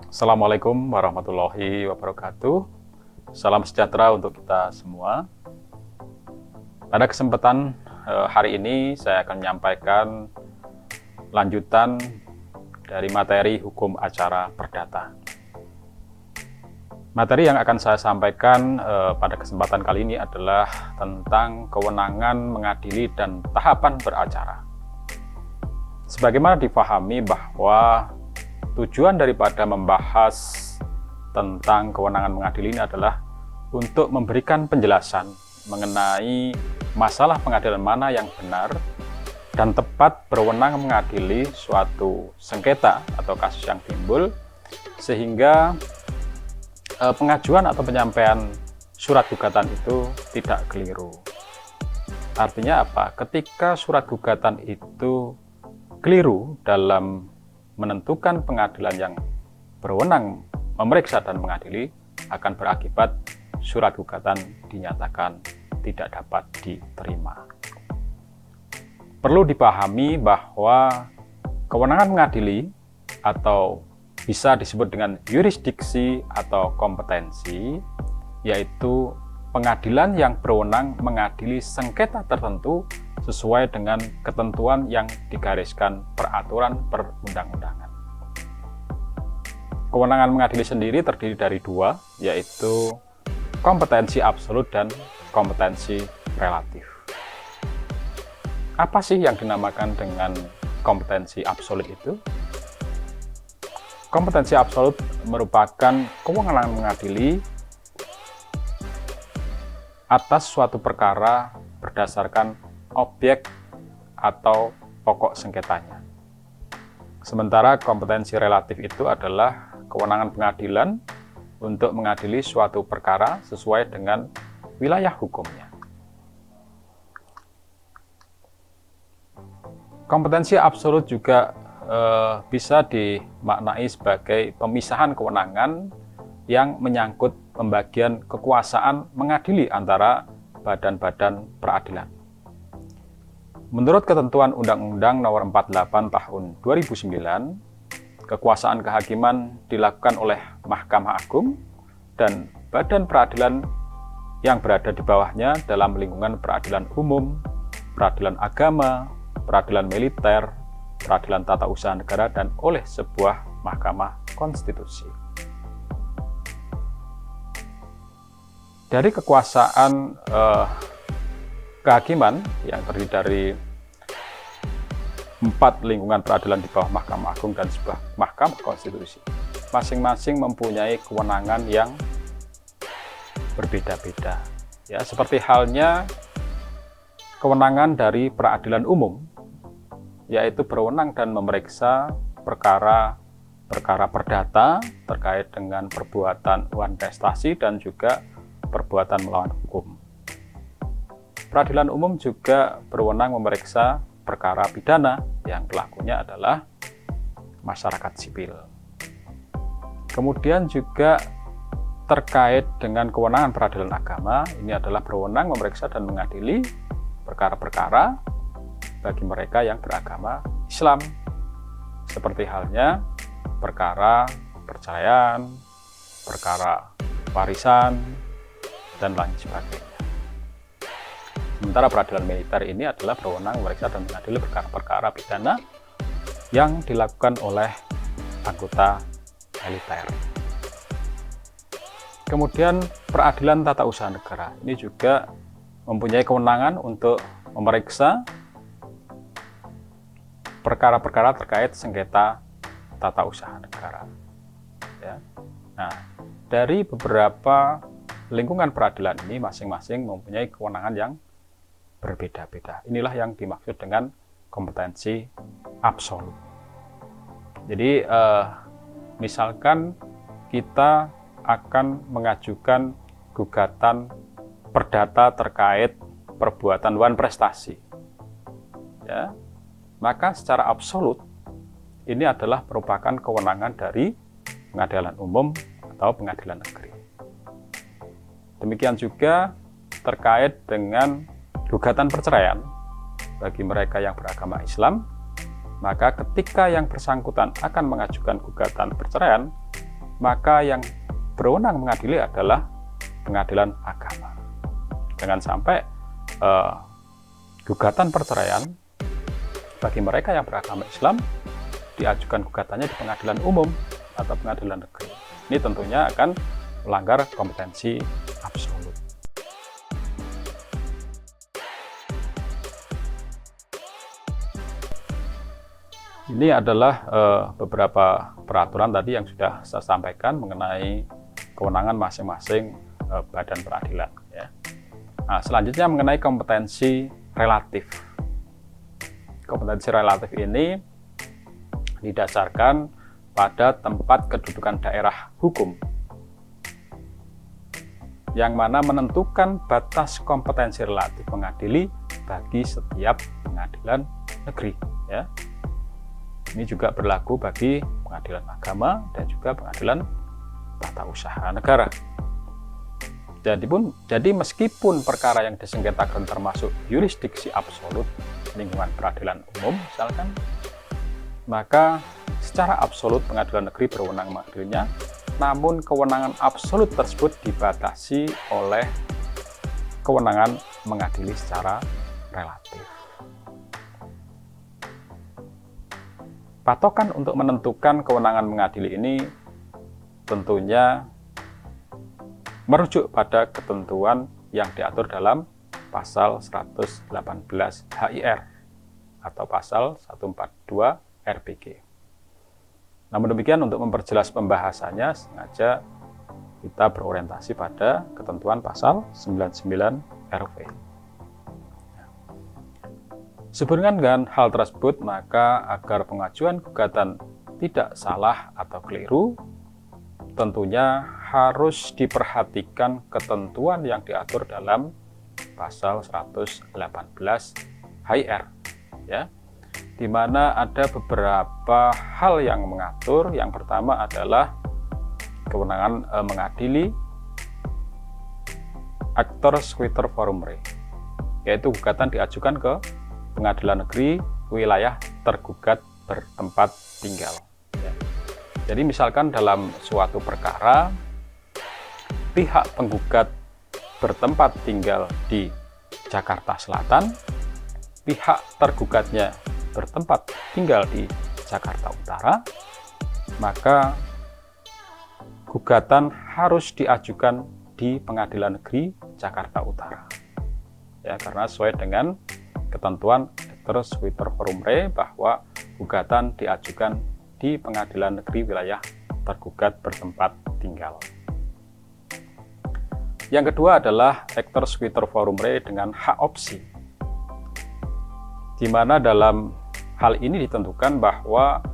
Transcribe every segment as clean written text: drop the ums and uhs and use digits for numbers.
Assalamualaikum warahmatullahi wabarakatuh. Salam sejahtera untuk kita semua. Pada kesempatan hari ini saya akan menyampaikan lanjutan dari materi hukum acara perdata. Materi yang akan saya sampaikan pada kesempatan kali ini adalah tentang kewenangan mengadili dan tahapan beracara. Sebagaimana dipahami bahwa tujuan daripada membahas tentang kewenangan mengadili ini adalah untuk memberikan penjelasan mengenai masalah pengadilan mana yang benar dan tepat berwenang mengadili suatu sengketa atau kasus yang timbul, sehingga pengajuan atau penyampaian surat gugatan itu tidak keliru. Artinya apa? Ketika surat gugatan itu keliru dalam menentukan pengadilan yang berwenang memeriksa dan mengadili, akan berakibat surat gugatan dinyatakan tidak dapat diterima. Perlu dipahami bahwa kewenangan mengadili atau bisa disebut dengan yurisdiksi atau kompetensi, yaitu pengadilan yang berwenang mengadili sengketa tertentu sesuai dengan ketentuan yang digariskan peraturan perundang-undangan. Kewenangan mengadili sendiri terdiri dari dua, yaitu kompetensi absolut dan kompetensi relatif. Apa sih yang dinamakan dengan kompetensi absolut itu? Kompetensi absolut merupakan kewenangan mengadili atas suatu perkara berdasarkan objek atau pokok sengketanya. Sementara kompetensi relatif itu adalah kewenangan pengadilan untuk mengadili suatu perkara sesuai dengan wilayah hukumnya. Kompetensi absolut juga bisa dimaknai sebagai pemisahan kewenangan yang menyangkut pembagian kekuasaan mengadili antara badan-badan peradilan. Menurut ketentuan Undang-Undang Nomor 48 Tahun 2009, kekuasaan kehakiman dilakukan oleh Mahkamah Agung dan badan peradilan yang berada di bawahnya dalam lingkungan peradilan umum, peradilan agama, peradilan militer, peradilan tata usaha negara, dan oleh sebuah mahkamah konstitusi. Dari kekuasaan kehakiman yang terdiri dari 4 lingkungan peradilan di bawah Mahkamah Agung dan sebuah mahkamah konstitusi, masing-masing mempunyai kewenangan yang berbeda-beda. Ya, seperti halnya kewenangan dari peradilan umum, yaitu berwenang dan memeriksa perkara perdata terkait dengan perbuatan uang prestasi dan juga perbuatan melawan hukum. Peradilan umum juga berwenang memeriksa perkara pidana yang pelakunya adalah masyarakat sipil. Kemudian juga terkait dengan kewenangan peradilan agama, ini adalah berwenang memeriksa dan mengadili perkara-perkara bagi mereka yang beragama Islam, seperti halnya perkara perceraian, perkara warisan, dan lain sebagainya. Sementara peradilan militer ini adalah berwenang memeriksa dan mengadili perkara-perkara pidana yang dilakukan oleh anggota militer. Kemudian peradilan tata usaha negara ini juga mempunyai kewenangan untuk memeriksa perkara-perkara terkait sengketa tata usaha negara. Ya. Nah, dari beberapa lingkungan peradilan ini masing-masing mempunyai kewenangan yang berbeda-beda. Inilah yang dimaksud dengan kompetensi absolut. Jadi misalkan kita akan mengajukan gugatan perdata terkait perbuatan wan prestasi, ya, maka secara absolut ini adalah merupakan kewenangan dari pengadilan umum atau pengadilan negeri. Demikian juga terkait dengan gugatan perceraian bagi mereka yang beragama Islam, maka ketika yang bersangkutan akan mengajukan gugatan perceraian, maka yang berwenang mengadili adalah pengadilan agama. Jangan sampai gugatan perceraian bagi mereka yang beragama Islam diajukan gugatannya di pengadilan umum atau pengadilan negeri. Ini tentunya akan melanggar kompetensi absolut. Ini adalah beberapa peraturan tadi yang sudah saya sampaikan mengenai kewenangan masing-masing badan peradilan. Ya. Nah, selanjutnya mengenai kompetensi relatif. Kompetensi relatif ini didasarkan pada tempat kedudukan daerah hukum, yang mana menentukan batas kompetensi relatif mengadili bagi setiap pengadilan negeri. Ya. Ini juga berlaku bagi pengadilan agama dan juga pengadilan tata usaha negara. Jadi meskipun perkara yang disengketakan termasuk yurisdiksi absolut lingkungan peradilan umum misalkan, maka secara absolut pengadilan negeri berwenang mengadilinya, namun kewenangan absolut tersebut dibatasi oleh kewenangan mengadili secara relatif. Patokan untuk menentukan kewenangan mengadili ini tentunya merujuk pada ketentuan yang diatur dalam pasal 118 HIR atau pasal 142 RPG. Namun demikian, untuk memperjelas pembahasannya sengaja kita berorientasi pada ketentuan pasal 99 RV. Sehubungan dengan hal tersebut, maka agar pengajuan gugatan tidak salah atau keliru, tentunya harus diperhatikan ketentuan yang diatur dalam pasal 118 HIR, ya, di mana ada beberapa hal yang mengatur. Yang pertama adalah kewenangan mengadili actor suitor forum re, yaitu gugatan diajukan ke pengadilan negeri wilayah tergugat bertempat tinggal. Ya. Jadi misalkan dalam suatu perkara pihak penggugat bertempat tinggal di Jakarta Selatan, pihak tergugatnya bertempat tinggal di Jakarta Utara, maka gugatan harus diajukan di pengadilan negeri Jakarta Utara. Ya, karena sesuai dengan ketentuan actor suitor forum re bahwa gugatan diajukan di pengadilan negeri wilayah tergugat bertempat tinggal. Yang kedua adalah actor suitor forum re dengan hak opsi, di mana dalam hal ini ditentukan bahwa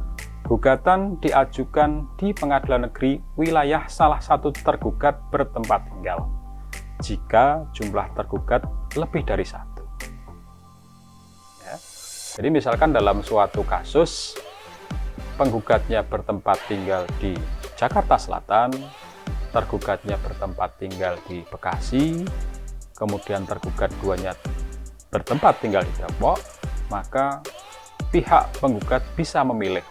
gugatan diajukan di pengadilan negeri wilayah salah satu tergugat bertempat tinggal jika jumlah tergugat lebih dari satu. Jadi misalkan dalam suatu kasus penggugatnya bertempat tinggal di Jakarta Selatan, tergugatnya bertempat tinggal di Bekasi, kemudian tergugat duanya bertempat tinggal di Depok, maka pihak penggugat bisa memilih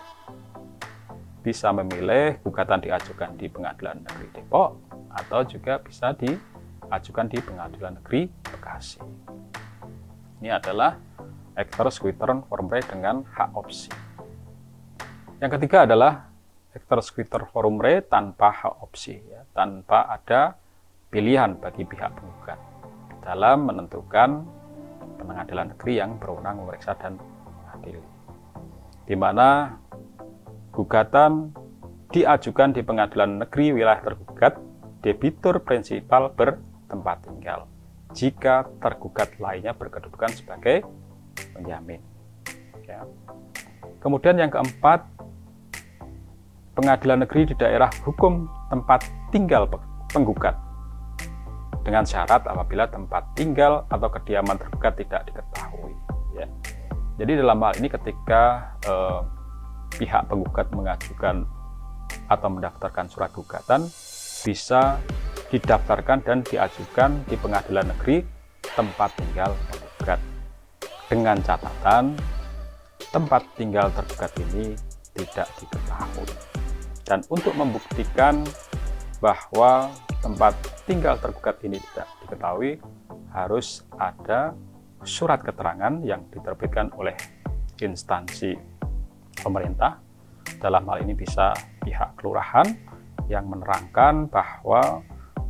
gugatan diajukan di Pengadilan Negeri Depok atau juga bisa diajukan di Pengadilan Negeri Bekasi. Ini adalah actor suitor forum re dengan hak opsi. Yang ketiga adalah actor suitor forum re tanpa hak opsi, ya, tanpa ada pilihan bagi pihak penggugat dalam menentukan pengadilan negeri yang berwenang memeriksa dan mengadili, di mana gugatan diajukan di pengadilan negeri wilayah tergugat debitur prinsipal bertempat tinggal jika tergugat lainnya berkedudukan sebagai penjamin. Ya. Kemudian yang keempat, pengadilan negeri di daerah hukum tempat tinggal penggugat dengan syarat apabila tempat tinggal atau kediaman tergugat tidak diketahui. Ya. Jadi dalam hal ini ketika pihak penggugat mengajukan atau mendaftarkan surat gugatan, bisa didaftarkan dan diajukan di pengadilan negeri tempat tinggal penggugat, dengan catatan tempat tinggal tergugat ini tidak diketahui Dan untuk membuktikan bahwa tempat tinggal tergugat ini tidak diketahui, harus ada surat keterangan yang diterbitkan oleh instansi pemerintah. Dalam hal ini bisa pihak kelurahan yang menerangkan bahwa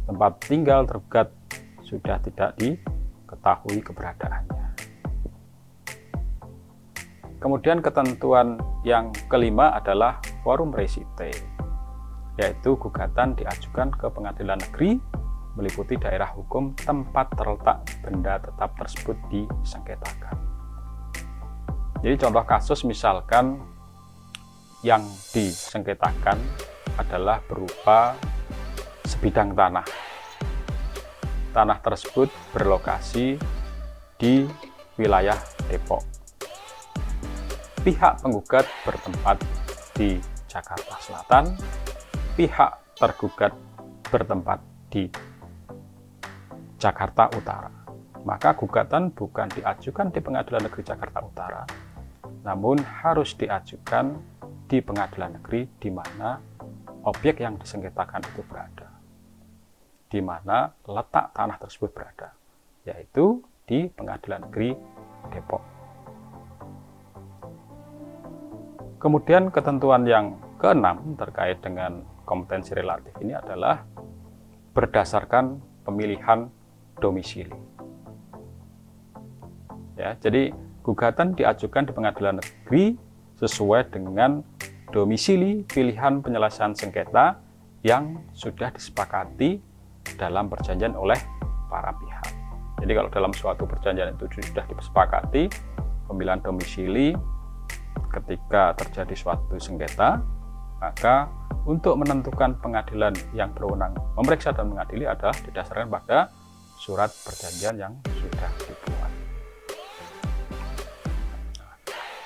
tempat tinggal tergugat sudah tidak diketahui keberadaannya. Kemudian ketentuan yang kelima adalah forum resite, yaitu gugatan diajukan ke pengadilan negeri meliputi daerah hukum tempat terletak benda tetap tersebut disengketakan. Jadi contoh kasus misalkan yang disengketakan adalah berupa sebidang tanah. Tanah tersebut berlokasi di wilayah Depok. Pihak penggugat bertempat di Jakarta Selatan, pihak tergugat bertempat di Jakarta Utara. Maka gugatan bukan diajukan di Pengadilan Negeri Jakarta Utara, namun harus diajukan di Pengadilan Negeri di mana objek yang disengketakan itu berada, di mana letak tanah tersebut berada, yaitu di Pengadilan Negeri Depok. Kemudian ketentuan yang keenam terkait dengan kompetensi relatif ini adalah berdasarkan pemilihan domisili. Ya, jadi gugatan diajukan di pengadilan negeri sesuai dengan domisili pilihan penyelesaian sengketa yang sudah disepakati dalam perjanjian oleh para pihak. Jadi kalau dalam suatu perjanjian itu sudah disepakati pemilihan domisili ketika terjadi suatu sengketa, maka untuk menentukan pengadilan yang berwenang memeriksa dan mengadili adalah didasarkan pada surat perjanjian yang sudah dibuat.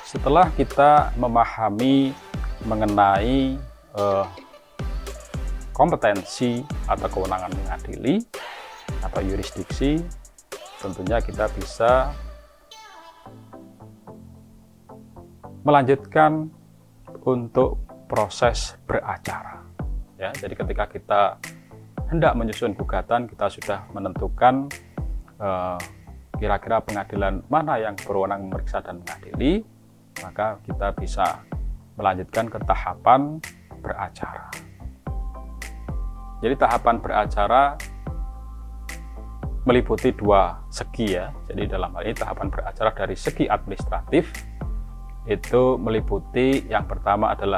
Setelah kita memahami mengenai kompetensi atau kewenangan mengadili atau yurisdiksi, tentunya kita bisa melanjutkan untuk proses beracara. Ya, jadi ketika kita hendak menyusun gugatan, kita sudah menentukan kira-kira pengadilan mana yang berwenang memeriksa dan mengadili, maka kita bisa melanjutkan ke tahapan beracara. Jadi tahapan beracara meliputi dua segi ya. Jadi dalam hal ini tahapan beracara dari segi administratif itu meliputi yang pertama adalah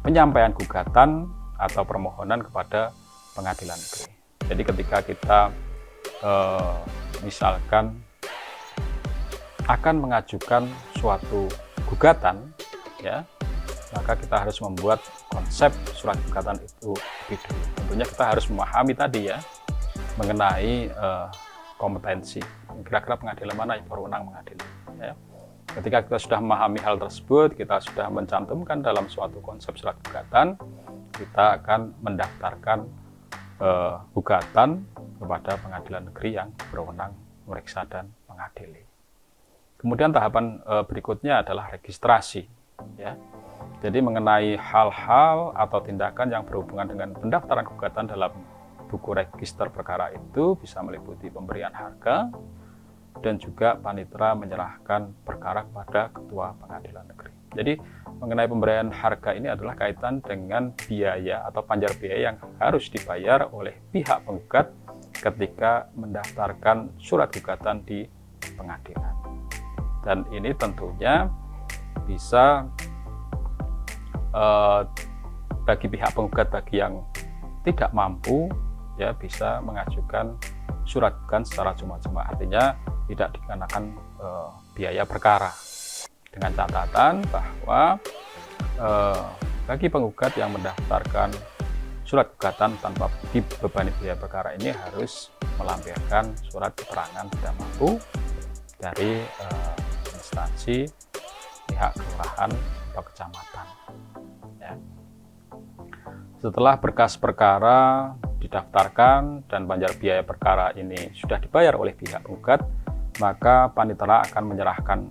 penyampaian gugatan atau permohonan kepada pengadilan negeri. Jadi ketika kita misalkan akan mengajukan suatu gugatan, ya, maka kita harus membuat konsep surat gugatan itu lebih dulu. Tentunya kita harus memahami tadi ya mengenai kompetensi. Kira-kira pengadilan mana yang berwenang mengadili. Ya. Ketika kita sudah memahami hal tersebut, kita sudah mencantumkan dalam suatu konsep surat gugatan, kita akan mendaftarkan gugatan kepada pengadilan negeri yang berwenang memeriksa dan mengadili. Kemudian tahapan berikutnya adalah registrasi. Ya. Jadi mengenai hal-hal atau tindakan yang berhubungan dengan pendaftaran gugatan dalam buku register perkara itu bisa meliputi pemberian harga, dan juga panitera menyerahkan perkara kepada ketua pengadilan negeri. Jadi mengenai pemberian harga ini adalah kaitan dengan biaya atau panjar biaya yang harus dibayar oleh pihak penggugat ketika mendaftarkan surat gugatan di pengadilan. Dan ini tentunya bisa bagi pihak penggugat, bagi yang tidak mampu, ya bisa mengajukan surat gugatan secara cuma-cuma, artinya tidak dikenakan biaya perkara, dengan catatan bahwa bagi penggugat yang mendaftarkan surat gugatan tanpa dibebani biaya perkara ini harus melampirkan surat keterangan tidak mampu dari instansi pihak kelurahan atau kecamatan. Ya. Setelah berkas perkara didaftarkan dan panjar biaya perkara ini sudah dibayar oleh pihak penggugat, maka panitera akan menyerahkan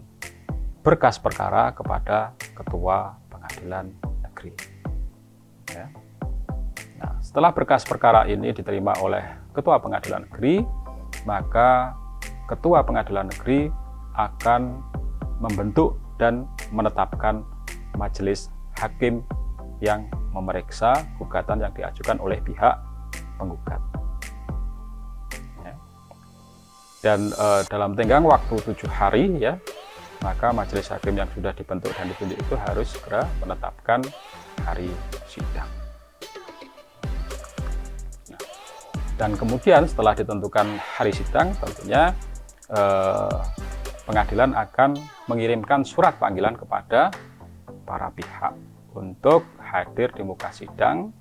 berkas perkara kepada ketua pengadilan negeri. Ya. Setelah berkas perkara ini diterima oleh Ketua Pengadilan Negeri, maka Ketua Pengadilan Negeri akan membentuk dan menetapkan majelis hakim yang memeriksa gugatan yang diajukan oleh pihak penggugat. Dan dalam tenggang waktu 7 hari ya, maka majelis hakim yang sudah dibentuk dan ditunjuk itu harus segera menetapkan hari sidang. Dan kemudian setelah ditentukan hari sidang, tentunya pengadilan akan mengirimkan surat panggilan kepada para pihak untuk hadir di muka sidang,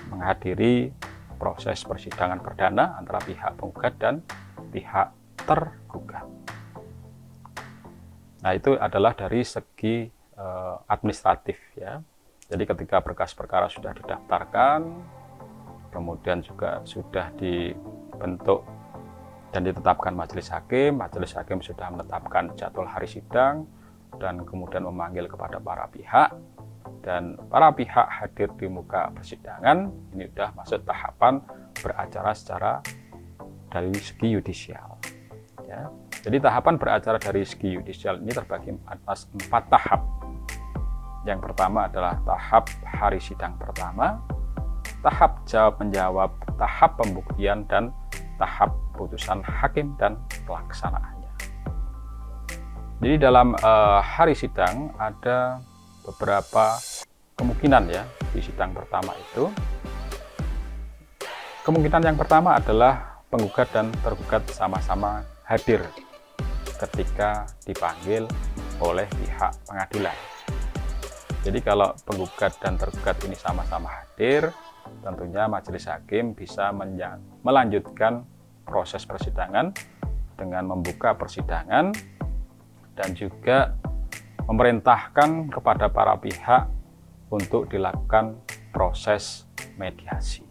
menghadiri proses persidangan perdana antara pihak penggugat dan pihak tergugat. Nah, itu adalah dari segi administratif ya. Jadi ketika berkas perkara sudah didaftarkan, kemudian juga sudah dibentuk dan ditetapkan majelis hakim sudah menetapkan jadwal hari sidang dan kemudian memanggil kepada para pihak, dan para pihak hadir di muka persidangan. Ini sudah masuk tahapan beracara secara dari segi yudisial ya. Jadi tahapan beracara dari segi yudisial ini terbagi atas 4 tahap. Yang pertama adalah tahap hari sidang pertama, tahap jawab menjawab, tahap pembuktian, dan tahap putusan hakim dan pelaksanaannya. Jadi dalam hari sidang ada beberapa kemungkinan ya di sidang pertama itu. Kemungkinan yang pertama adalah penggugat dan tergugat sama-sama hadir ketika dipanggil oleh pihak pengadilan. Jadi kalau penggugat dan tergugat ini sama-sama hadir, tentunya majelis hakim bisa melanjutkan proses persidangan dengan membuka persidangan dan juga memerintahkan kepada para pihak untuk dilakukan proses mediasi.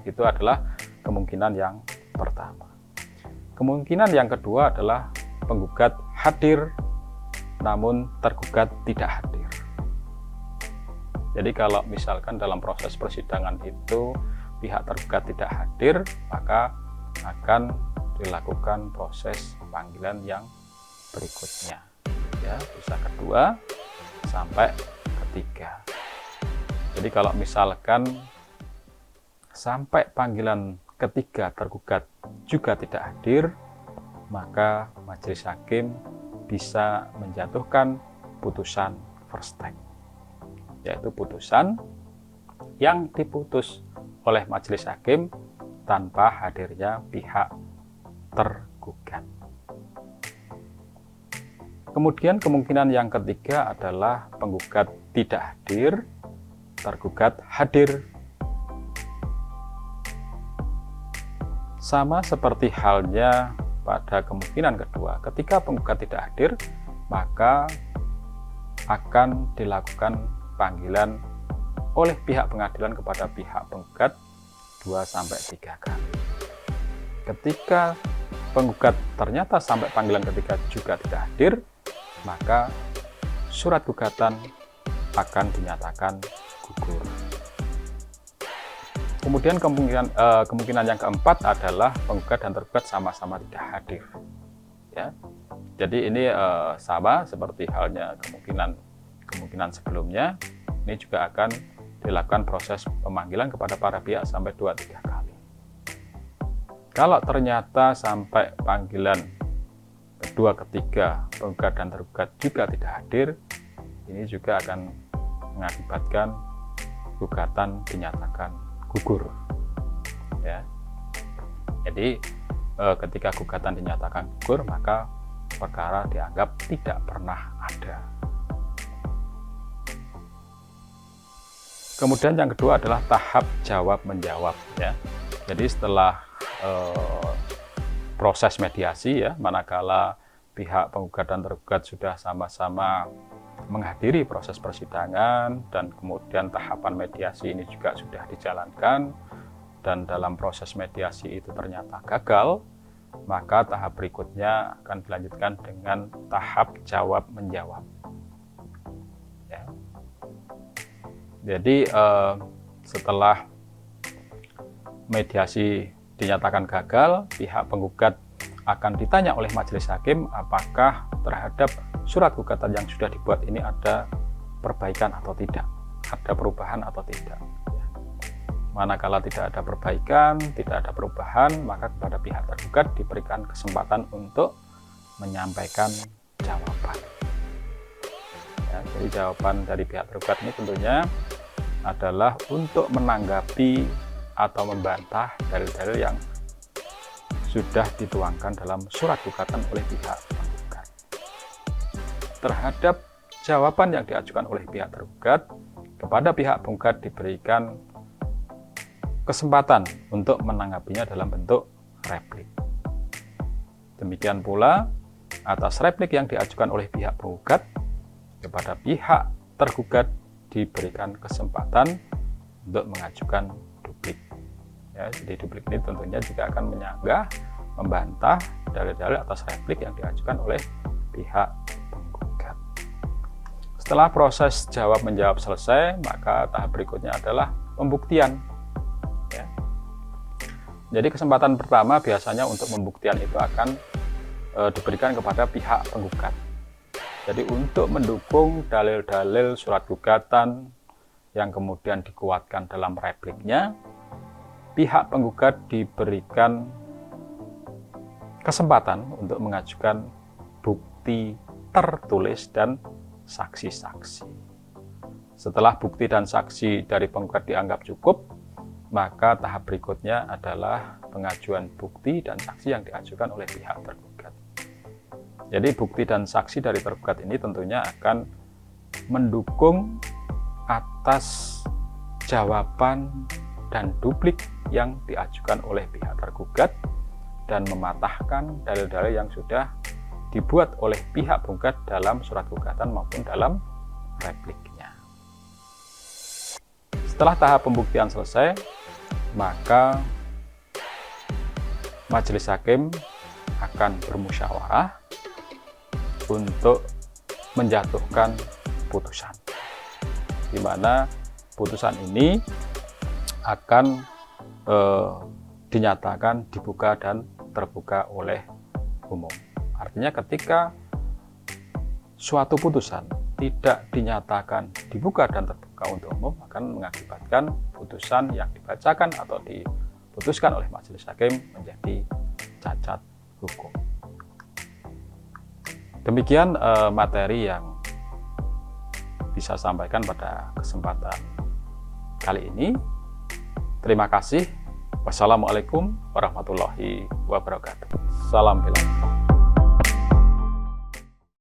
Itu adalah kemungkinan yang pertama. Kemungkinan yang kedua adalah penggugat hadir namun tergugat tidak hadir. Jadi kalau misalkan dalam proses persidangan itu pihak tergugat tidak hadir, maka akan dilakukan proses panggilan yang berikutnya ya, bisa kedua sampai ketiga. Jadi kalau misalkan sampai panggilan ketiga tergugat juga tidak hadir, maka majelis hakim bisa menjatuhkan putusan first take, yaitu putusan yang diputus oleh majelis hakim tanpa hadirnya pihak tergugat. Kemudian kemungkinan yang ketiga adalah penggugat tidak hadir, tergugat hadir. Sama seperti halnya pada kemungkinan kedua, ketika penggugat tidak hadir, maka akan dilakukan panggilan oleh pihak pengadilan kepada pihak penggugat 2-3 kali. Ketika penggugat ternyata sampai panggilan ketiga juga tidak hadir, maka surat gugatan akan dinyatakan gugur. Kemudian kemungkinan yang keempat adalah penggugat dan tergugat sama-sama tidak hadir. Ya, jadi ini sama seperti halnya kemungkinan sebelumnya. Ini juga akan dilakukan proses pemanggilan kepada para pihak sampai 2-3 kali. Kalau ternyata sampai panggilan kedua, ketiga, penggugat dan tergugat juga tidak hadir, ini juga akan mengakibatkan gugatan dinyatakan gugur. Ya. Jadi ketika gugatan dinyatakan gugur, maka perkara dianggap tidak pernah ada. Kemudian yang kedua adalah tahap jawab menjawab ya. Jadi setelah proses mediasi ya, manakala pihak penggugat dan tergugat sudah sama-sama menghadiri proses persidangan dan kemudian tahapan mediasi ini juga sudah dijalankan dan dalam proses mediasi itu ternyata gagal, maka tahap berikutnya akan dilanjutkan dengan tahap jawab menjawab ya. Jadi setelah mediasi dinyatakan gagal, pihak penggugat akan ditanya oleh majelis hakim apakah terhadap surat gugatan yang sudah dibuat ini ada perbaikan atau tidak, ada perubahan atau tidak. Manakala tidak ada perbaikan, tidak ada perubahan, maka kepada pihak tergugat diberikan kesempatan untuk menyampaikan jawaban. Ya, jadi jawaban dari pihak tergugat ini tentunya adalah untuk menanggapi atau membantah dalil-dalil yang sudah dituangkan dalam surat gugatan oleh pihak penggugat. Terhadap jawaban yang diajukan oleh pihak tergugat, kepada pihak penggugat diberikan kesempatan untuk menanggapinya dalam bentuk replik. Demikian pula atas replik yang diajukan oleh pihak penggugat, kepada pihak tergugat diberikan kesempatan untuk mengajukan duplik. Ya, jadi duplik ini tentunya juga akan menyanggah, membantah dalil-dalil atas replik yang diajukan oleh pihak penggugat. Setelah proses jawab menjawab selesai, maka tahap berikutnya adalah pembuktian. Ya. Jadi kesempatan pertama biasanya untuk pembuktian itu akan diberikan kepada pihak penggugat. Jadi untuk mendukung dalil-dalil surat gugatan yang kemudian dikuatkan dalam repliknya, pihak penggugat diberikan kesempatan untuk mengajukan bukti tertulis dan saksi-saksi. Setelah bukti dan saksi dari penggugat dianggap cukup, maka tahap berikutnya adalah pengajuan bukti dan saksi yang diajukan oleh pihak tergugat. Jadi bukti dan saksi dari tergugat ini tentunya akan mendukung atas jawaban dan duplik yang diajukan oleh pihak tergugat dan mematahkan dalil-dalil yang sudah dibuat oleh pihak penggugat dalam surat gugatan maupun dalam repliknya. Setelah tahap pembuktian selesai, maka majelis hakim akan bermusyawarah untuk menjatuhkan putusan, di mana putusan ini akan dinyatakan dibuka dan terbuka oleh umum. Artinya ketika suatu putusan tidak dinyatakan dibuka dan terbuka untuk umum, akan mengakibatkan putusan yang dibacakan atau diputuskan oleh majelis hakim menjadi cacat hukum. Demikian materi yang bisa sampaikan pada kesempatan kali ini. Terima kasih. Wassalamualaikum warahmatullahi wabarakatuh. Salam bilang.